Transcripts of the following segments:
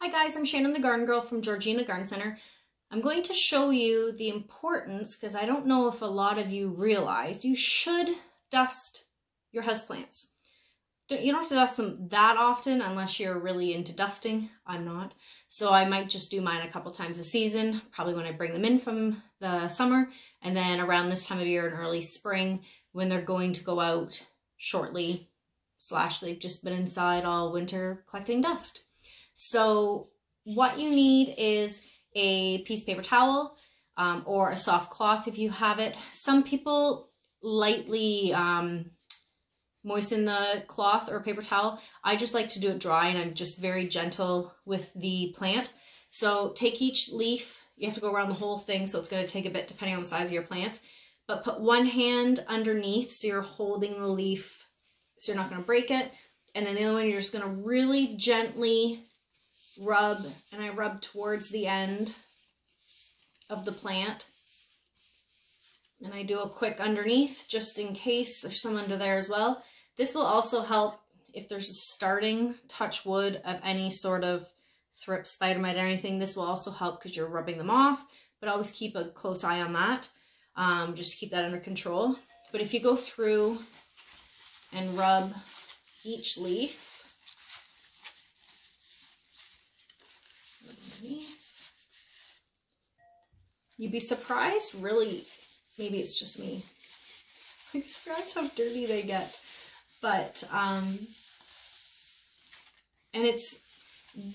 Hi guys, I'm Shannon the Garden Girl from Georgina Garden Centre. I'm going to show you the importance, because I don't know if a lot of you realize, you should dust your houseplants. You don't have to dust them that often unless you're really into dusting. I'm not. So I might just do mine a couple times a season, probably when I bring them in from the summer, and then around this time of year in early spring when they're going to go out shortly, / they've just been inside all winter collecting dust. So what you need is a piece of paper towel or a soft cloth if you have it. Some people lightly moisten the cloth or paper towel. I just like to do it dry, and I'm just very gentle with the plant. So take each leaf, you have to go around the whole thing, so it's going to take a bit depending on the size of your plants, but put one hand underneath so you're holding the leaf so you're not going to break it, and then the other one you're just going to really gently rub, and I rub towards the end of the plant, and I do a quick underneath just in case there's some under there as well. This will also help if there's a starting touch wood of any sort of thrip, spider mite, or anything. This will also help because you're rubbing them off, but always keep a close eye on that, just to keep that under control. But if you go through and rub each leaf, you'd be surprised, really, maybe it's just me, I'm surprised how dirty they get. But, and it's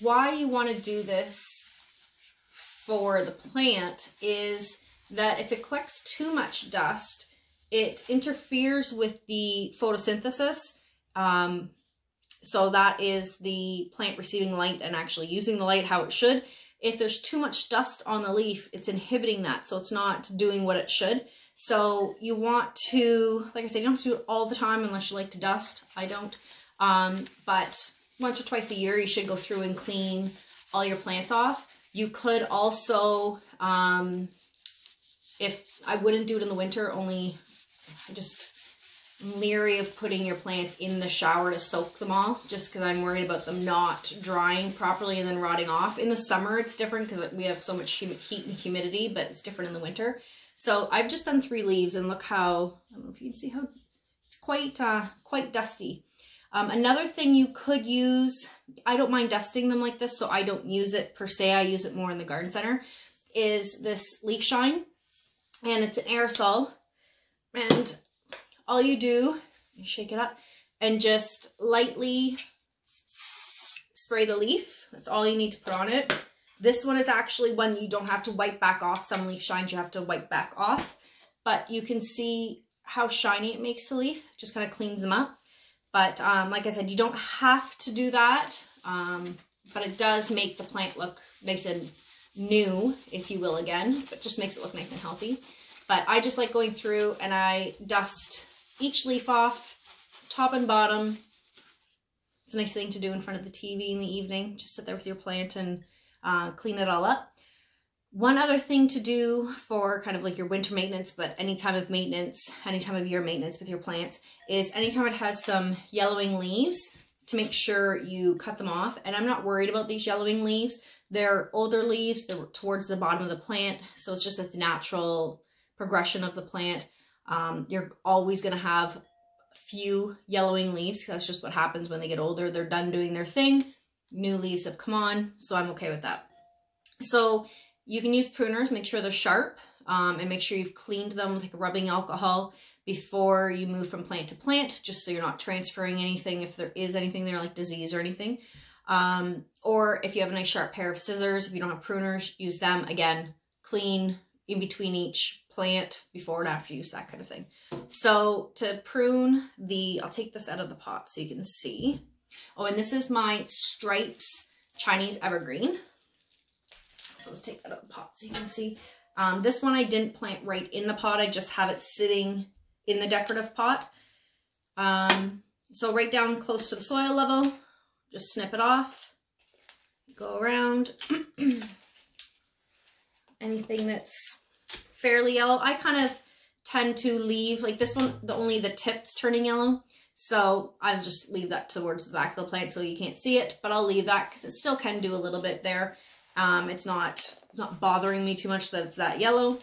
why you want to do this for the plant is that if it collects too much dust, it interferes with the photosynthesis. So that is the plant receiving light and actually using the light how it should. If there's too much dust on the leaf, it's inhibiting that, so it's not doing what it should. So you want to, like I said, you don't have to do it all the time unless you like to dust. I don't. But once or twice a year, you should go through and clean all your plants off. You could also, if I wouldn't do it in the winter, only I just leery of putting your plants in the shower to soak them all, just because I'm worried about them not drying properly and then rotting off. In the summer it's different because we have so much heat and humidity, but it's different in the winter. So I've just done 3 leaves, and look how, I don't know if you can see how it's quite dusty. Another thing you could use, I don't mind dusting them like this, so I don't use it per se, I use it more in the garden center, is this leaf shine, and it's an aerosol, and all you do, you shake it up and just lightly spray the leaf. That's all you need to put on it. This one is actually one you don't have to wipe back off. Some leaf shines you have to wipe back off, but you can see how shiny it makes the leaf. Just kind of cleans them up. But like I said, you don't have to do that, but it does make the plant look nice and new, if you will, again, but just makes it look nice and healthy. But I just like going through and I dust each leaf off, top and bottom. It's a nice thing to do in front of the TV in the evening. Just sit there with your plant and clean it all up. One other thing to do for kind of like your winter maintenance, but any time of maintenance, any time of year maintenance with your plants, is anytime it has some yellowing leaves, to make sure you cut them off. And I'm not worried about these yellowing leaves. They're older leaves, they're towards the bottom of the plant, so it's just a natural progression of the plant. You're always going to have a few yellowing leaves. That's just what happens when they get older. They're done doing their thing. New leaves have come on, so I'm okay with that. So you can use pruners, make sure they're sharp, and make sure you've cleaned them with like rubbing alcohol before you move from plant to plant, just so you're not transferring anything if there is anything there like disease or anything. Or if you have a nice sharp pair of scissors, if you don't have pruners, use them. Again, clean in between each plant, before and after use, that kind of thing. So to prune I'll take this out of the pot so you can see. Oh, and this is my Stripes Chinese Evergreen. So let's take that out of the pot so you can see. This one I didn't plant right in the pot. I just have it sitting in the decorative pot. So right down close to the soil level, just snip it off, go around. Anything that's fairly yellow, I kind of tend to leave, like this one, only the tips turning yellow. So I'll just leave that towards the back of the plant so you can't see it, but I'll leave that because it still can do a little bit there. It's not bothering me too much that it's that yellow.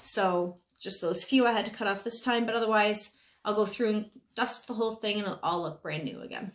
So just those few I had to cut off this time, but otherwise I'll go through and dust the whole thing and it'll all look brand new again.